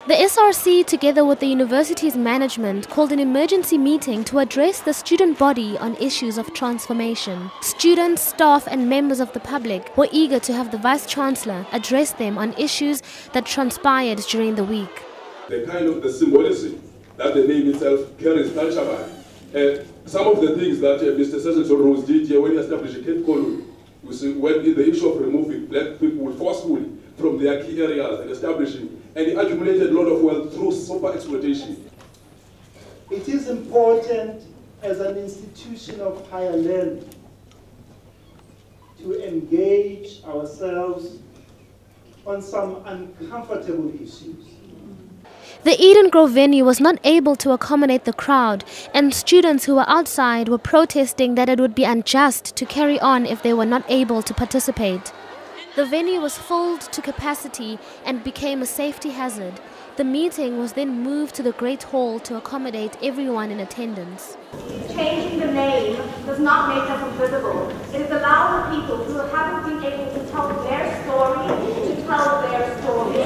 The SRC, together with the university's management, called an emergency meeting to address the student body on issues of transformation. Students, staff and members of the public were eager to have the Vice-Chancellor address them on issues that transpired during the week. The kind of the symbolism that the name itself carries culturally. Some of the things that Mr. Chancellor Rhodes did here when he established a Cape colony, you see, when the issue of removing black people forcefully from their key areas and establishing, and he accumulated a lot of wealth through super exploitation. It is important as an institution of higher learning to engage ourselves on some uncomfortable issues. The Eden Grove venue was not able to accommodate the crowd, and students who were outside were protesting that it would be unjust to carry on if they were not able to participate. The venue was filled to capacity and became a safety hazard. The meeting was then moved to the Great Hall to accommodate everyone in attendance. Changing the name does not make us invisible. It is allow the people who haven't been able to tell their story to tell their story.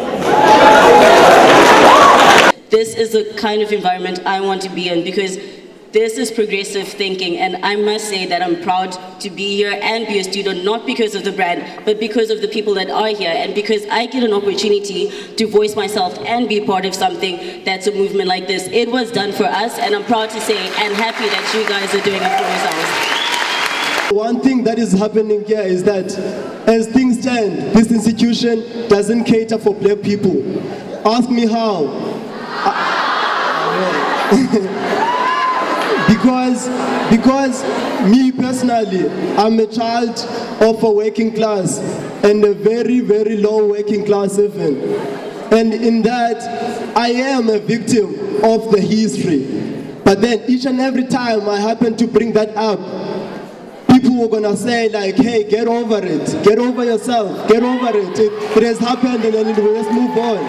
This is the kind of environment I want to be in, because this is progressive thinking, and I must say that I'm proud to be here and be a student, not because of the brand, but because of the people that are here, and because I get an opportunity to voice myself and be part of something that's a movement like this. It was done for us, and I'm proud to say and happy that you guys are doing it for yourselves. One thing that is happening here is that as things stand, this institution doesn't cater for black people. Ask me how. Because me personally, I'm a child of a working class, and a very, very low working class even. And in that, I am a victim of the history. But then each and every time I happen to bring that up, people were gonna say like, hey, get over it, get over yourself, get over it. It has happened, and then let's move on.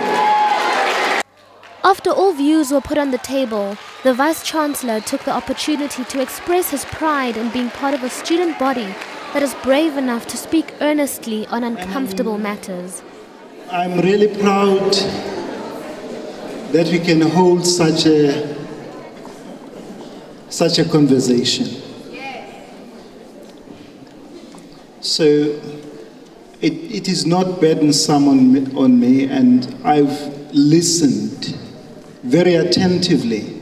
After all views were put on the table, the Vice-Chancellor took the opportunity to express his pride in being part of a student body that is brave enough to speak earnestly on uncomfortable matters. I'm really proud that we can hold such a conversation. So it is not burdensome on me, and I've listened very attentively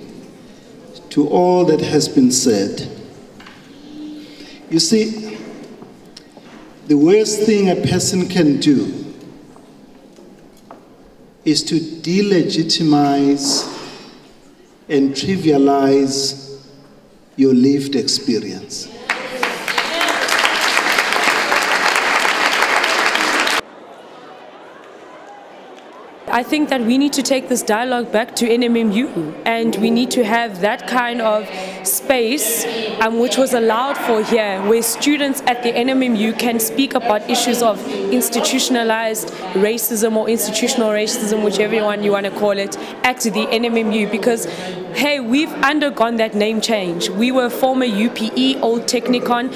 to all that has been said. You see, the worst thing a person can do is to delegitimize and trivialize your lived experience. I think that we need to take this dialogue back to NMMU, and we need to have that kind of space which was allowed for here, where students at the NMMU can speak about issues of institutionalized racism or institutional racism, whichever one you want to call it, at the NMMU, because hey, we've undergone that name change. We were former UPE, Old Technicon.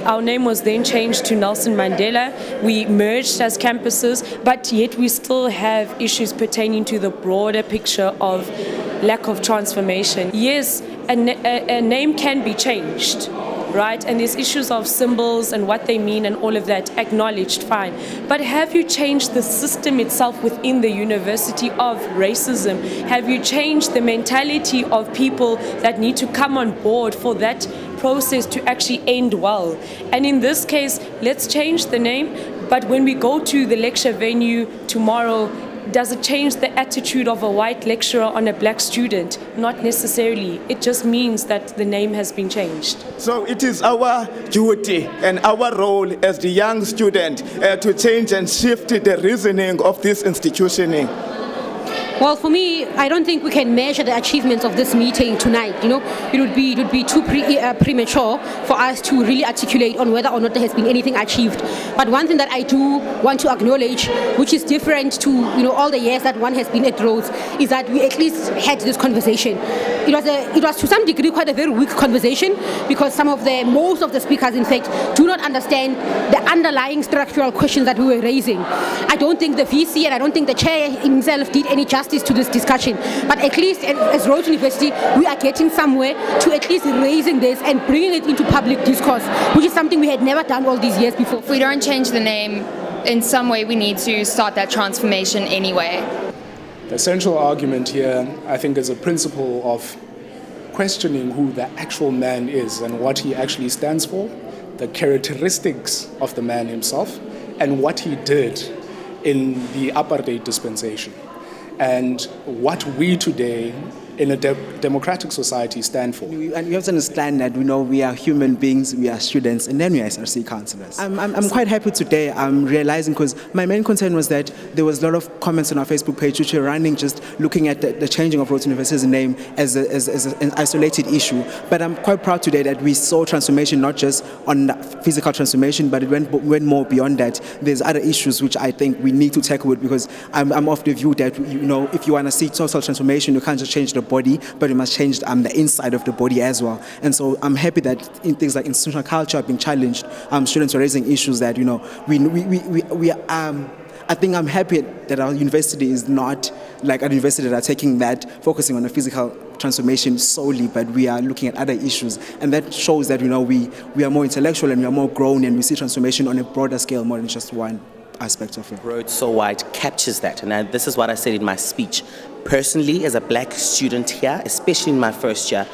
Our name was then changed to Nelson Mandela. We merged as campuses, but yet we still have issues pertaining to the broader picture of lack of transformation. Yes, a name can be changed, right? And there's issues of symbols and what they mean and all of that, acknowledged, fine. But have you changed the system itself within the university of racism? Have you changed the mentality of people that need to come on board for that process to actually end well? And in this case, let's change the name, but when we go to the lecture venue tomorrow, does it change the attitude of a white lecturer on a black student? Not necessarily. It just means that the name has been changed. So it is our duty and our role as the young student to change and shift the reasoning of this institution. Well, for me, I don't think we can measure the achievements of this meeting tonight. You know, it would be too premature for us to really articulate on whether or not there has been anything achieved. But one thing that I do want to acknowledge, which is different to all the years that one has been at Rhodes, is that we at least had this conversation. It was to some degree quite a very weak conversation, because most of the speakers, in fact, do not understand the underlying structural questions that we were raising. I don't think the VC and I don't think the chair himself did any justice justice to this discussion. But at least as Rhodes University, we are getting somewhere to at least raising this and bringing it into public discourse, which is something we had never done all these years before. If we don't change the name, in some way we need to start that transformation anyway. The central argument here, I think, is a principle of questioning who the actual man is and what he actually stands for, the characteristics of the man himself, and what he did in the apartheid dispensation. And what we today in a democratic society stand for. And we have to understand that we are human beings, we are students, and then we are SRC councillors. I'm quite happy today. I'm realizing, because my main concern was that there was a lot of comments on our Facebook page which were running, just looking at the changing of Rhodes University's name as an isolated issue. But I'm quite proud today that we saw transformation, not just on physical transformation, but it went more beyond that. There's other issues which I think we need to tackle with, because I'm of the view that if you want to see total transformation, you can't just change the body, but you must change the inside of the body as well. And so I'm happy that in things like institutional culture are being challenged. Students are raising issues that I think I'm happy that our university is not like a university that are taking that, focusing on the physical transformation solely, but we are looking at other issues, and that shows that we are more intellectual and we are more grown, and we see transformation on a broader scale, more than just one aspect of it. Rhodes So Wide captures that, and this is what I said in my speech. Personally, as a black student here, especially in my first year,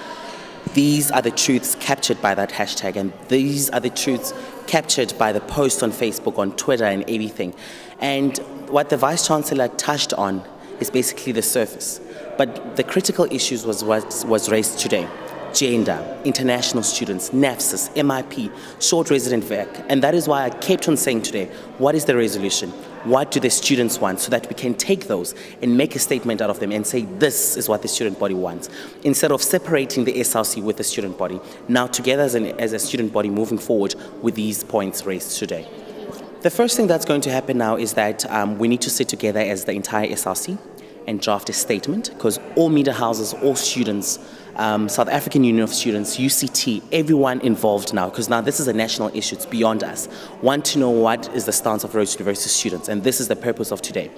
these are the truths captured by that hashtag, and these are the truths captured by the post on Facebook, on Twitter, and everything. And what the Vice-Chancellor touched on is basically the surface. But the critical issues was raised today. Gender, international students, NAFSIS, MIP, short resident VEC. And that is why I kept on saying today, what is the resolution? What do the students want, so that we can take those and make a statement out of them and say this is what the student body wants, instead of separating the SRC with the student body. Now together as a student body moving forward with these points raised today. The first thing that's going to happen now is that we need to sit together as the entire SRC and draft a statement, because all media houses, all students, South African Union of Students, UCT, everyone involved now, because now this is a national issue, it's beyond us, want to know what is the stance of Rhodes University students, and this is the purpose of today.